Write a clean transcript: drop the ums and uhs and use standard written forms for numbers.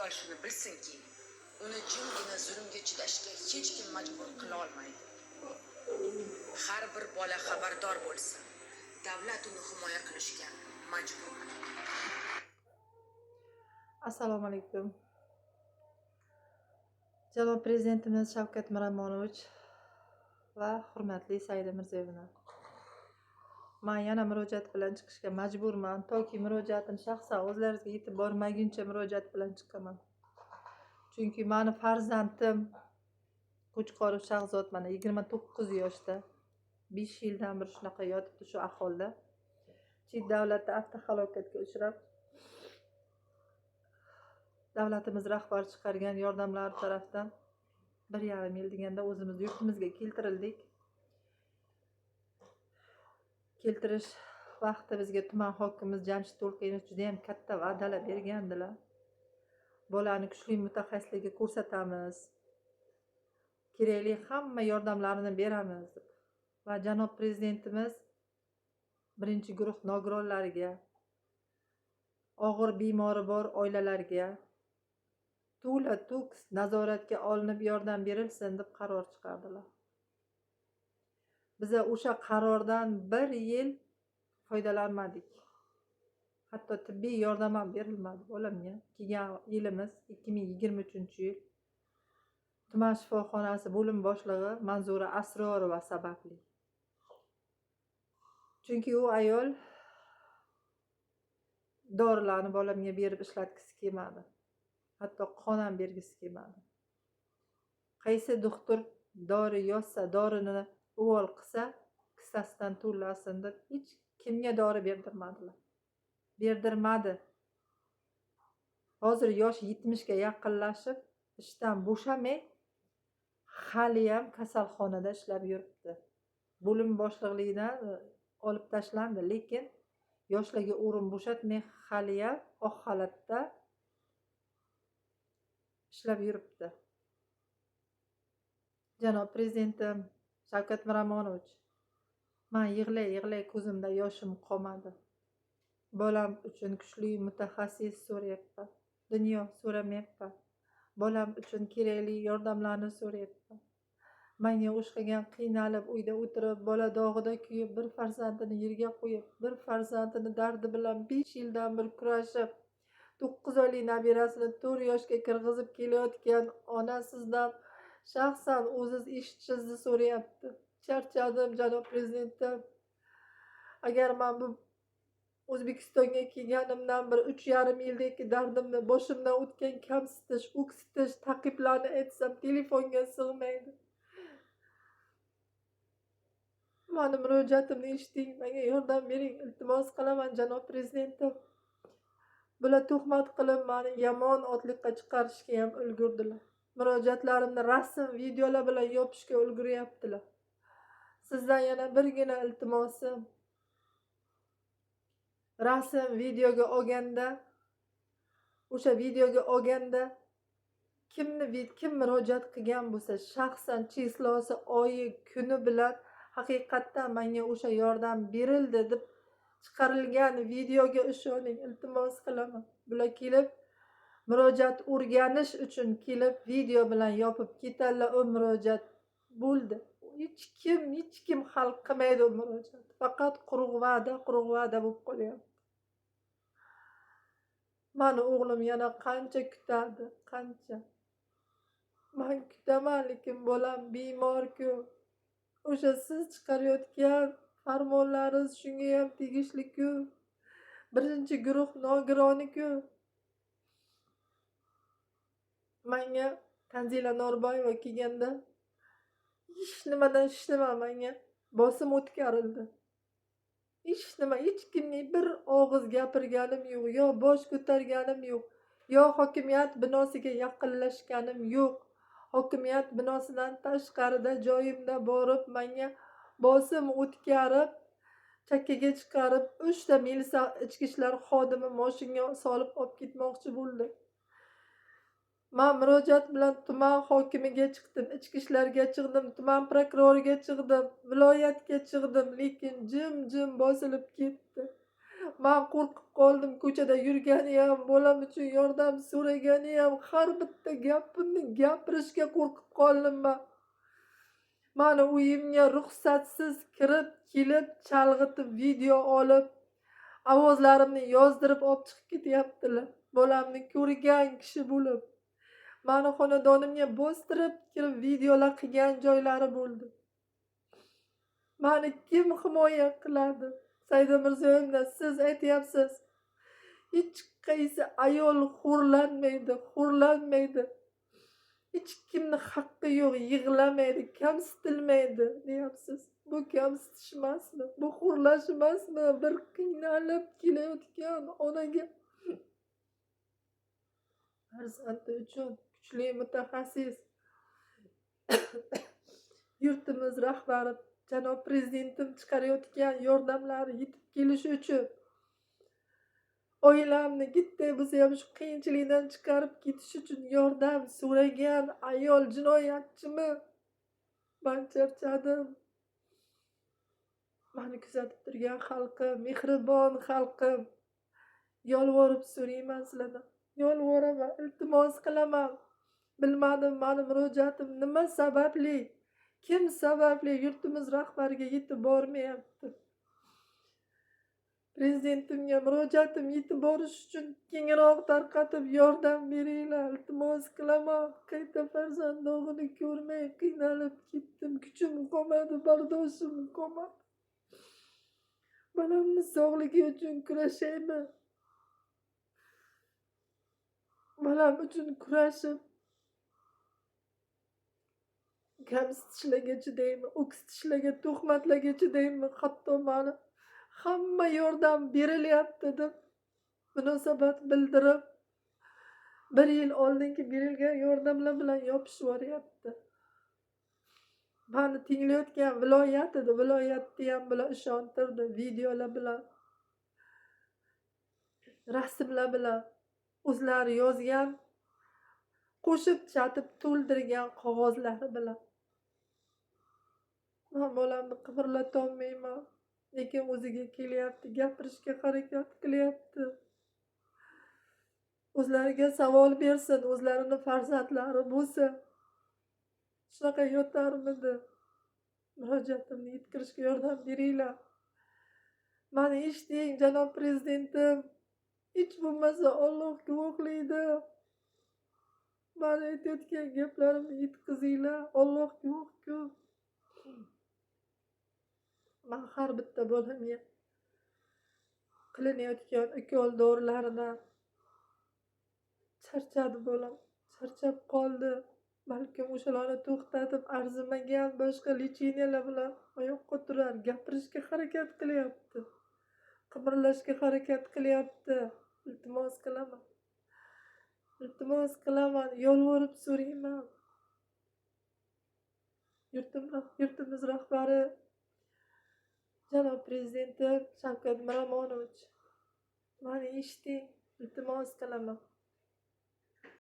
ayol shuni bilsinki, uni jimgina zulmga chidashga hech kim majbur qila olmaydi. Har bir bola xabardor bo'lsin. Davlat uni himoya qilishga majbur. Assalomu alaykum. Janob Prezidentimiz Shavkat Miromonovich va hurmatli Saida Mirziyoyevna. Men yana murojaat bilan chiqishga majburman. Toki murojaatim shaxsan o'zlaringizga yetib bormaguncha murojaat bilan chiqaman. Chunki meni farzandim Qo'chqorov Shahzod mana 29 yoshda 5 yildan beri shunaqa yotibdi shu ahvolda. Chet davlatda avtohalokatga uchrab davlatimiz rahbari chiqargan yordamlar tarafdan 1,5 yil deganda o'zimiz yurtimizga keltirildik. Keltirish vaqti bizga tuman hokimimiz Jamshid To'lqinov juda ham katta va'dalar bergandilar. Bolani kuchli mutaxassislarga ko'rsatamiz. Kerakli hamma yordamlarini beramiz deb. Va janob prezidentimiz birinchi guruh nogironlariga, og'ir bemori bor oilalarga to'la-to'k nazoratga olinib yordam berilsin deb qaror chiqardilar. Biz o'sha qarordan 1 yil foydalanmadik. Hatto tibbiy yordam ham berilmadi bolamga. Kelgan yilimiz 2023-yil. Tuman shifoxonasi bo'lim boshlig'i Manzura Asrorova sababli. Chunki u ayol dorilarni bolamga berib ishlatgisi kelmadi. Hatto qon ham bergisi kelmadi. Qaysi doktor dori yozsa, dorini uvol qilsa, kissasidan to'lasin deb hech kimga dori berdirmadi. Hozir yosh 70 ga yaqinlashib, ishdan bo'shamay, hali ham kasalxonada ishlab yuribdi. Bo'lim boshliqligidan olib tashlandi, lekin yoshlarga o'rin bo'shatmay hali ham oq xalatda ishlab yuribdi. Janob prezidentim Shavkat Miromonovich, men yig'lay ko'zimda yoshim qolmadi. Bolam uchun kuchli mutaxassis so'rayapman. Dunyo so'ramayapman. Bolam uchun kerakli yordamlarni so'rayapman. Menga o'xshagan qiynalib uyda o'tirib, bola dog'ida kuyib, bir farzandini yerga qo'yib, bir farzandini dardi bilan 5 yildan beri kurashib, 9 oylik nabirasini 4 yoshga kirgizib kelayotgan ona sizdan shaxsan o'ziz eshitishingizni so'rayapti. Charchadim janob prezidentim. Agar men bu O'zbekistonga kelganimdan bir 3,5 yildagi dardimni, boshimdan o'tgan kamsitish, o'ksitish, taqiblarni aytsam telefonga sig'maydi. Meni murojaatimni eshiting, menga yordam bering, iltimos qilaman janob prezidentim. Bular tuhmat qilib meni yomon otliqqa chiqarishga ham ulgurdilar. Murojaatlarimni rasm, videolar bilan yopishga ulguryaptilar. Sizdan yana birgina iltimosim, rasm videoga olganda, o'sha videoga olganda kim murojaat qilgan bo'lsa, shaxsan chislosi, oyi, kuni bilan haqiqatdan menga o'sha yordam berildi deb chiqarilgan videoga ishoning, iltimos qilaman. Bular kelib murojaat o'rganish uchun kelib video bilan yopib ketadilar, u murojaat bo'ldi. Hech kim hal qilmaydi u murojaat. Faqat quruq va'da bo'lib qolyapti. Meni o'g'lim yana qancha kutadi, qancha. Men kutaman, lekin bolam bemor-ku. O'sha siz chiqarayotgan farmonlaringiz shunga ham tegishli-ku. Birinchi guruh nogironi-ku. Menga Tanzila Norboyeva kelganda hech nima menga bosim o'tkarildi. Hech kimga bir og'iz gapirganim yo'q, yo bosh ko'targanim yo'q, yo hokimiyat binosiga yaqinlashganim yo'q. Hokimiyat binosidan tashqarida joyimda borib, menga bosim o'tkarib, chakkaga chiqarib, 3 ta milisa ichki ishlar xodimi mashinaga solib olib ketmoqchi bo'ldi. Men murojaat bilan tuman hokimiga chiqdim, ichki ishlarga chiqdim, tuman prokuroriga chiqdim, viloyatga chiqdim, lekin jim bosilib ketdi. man qo'rqib qoldim. Ko'chada yurganiyam, bolam uchun yordam so'raganiyam, har bitta gapimni gapirishga qo'rqib qoldim man. Mani uyimga ruxsatsiz kirib, kelib, chalg'itib, video olib, ovozlarimni yozdirib olib chiqib ketyaptilar. Bolamni ko'rgan kishi bo'lib, mani xonadonimga bostirib kirib videolar qilgan joylari bo'ldi. Mani kim himoya qiladi? Saida Mirziyoyevna, siz aytyapsiz, hech qaysi ayol xo'rlanmaydi. Hech kimni haqqi yo'q, yig'lamaydi, kamsitilmaydi deyapsiz. Bu kamsitish emasmi? Bu xo'rlash emasmi? Bir qiynalib kelayotgan onaga farzandi uchun kuchli mutaxassis yurtimiz rahbari janob prezidentim chiqarayotgan yordamlari yetib kelishi uchun oilamni gitday bo'lsa ham shu qiyinchilikdan chiqarib ketish uchun yordam so'ragan ayol jinoyatchimi? Man charchadim. Mani kuzatib turgan xalqim, mehribon xalqim, yolvorib so'rayman sizlardan. Yolvoraman, iltimos qilaman. Bilmadim mani murojaatim nima sababli, kim sababli yurtimiz rahbariga yetib bormayapti. Prezidentimga murojaatim yetib borish uchun kengroq tarqatib yordam beringlar, iltimos qilaman. Qayta farzandog'ini ko'rmay qiynalib ketdim. Kuchim qolmadi, bardoshim qolmadi. Bolamni sog'ligi uchun kurashayman. Bolam uchun kurashib kamsitishlarga chidayman, o'ksitishlarga, tuhmatlarga chidayman. Hatto mani hamma yordam berilyapti deb munosabat bildirib, 1 yil oldingi berilgan yordamlar bilan yopishib yuboryapti. Mani tinglayotgan viloyatni ham bular ishontirdi, videolar bilan, rasmlar bilan, o'zlari yozgan, qo'shib chatib to'ldirgan qog'ozlari bilan. Men bolamni qimirlatolmayman, lekin o'ziga kelyapti, gapirishga harakat qilyapti. O'zlariga savol bersin, o'zlarini farzandlari bo'lsa, shunaqa yotarmidi? Murojaatimni yetkazishga yordam beringlar. Mani eshiting, janob prezidentim. Hech bo'lmasa Alloh guvohlaydi. Mani aytayotgan gaplarimni yetkazinglar. Alloh guvohku. Men har bitta bolamga qilinayotgan ukol dorilardan charchadi bolam. Charchab qoldi. Balkim o'shalarni to'xtatib arzimagan boshqa lecheniyalar bilan oyoqqa turar, gapirishga harakat qilyapti. Qimirlashga harakat qilyapti. Iltimos qilaman. Iltimos qilaman, yolvorib so'rayman. Yurtimiz rahbari janob prezidentim Shavkat Miromonovich, mani eshiting, iltimos qilaman.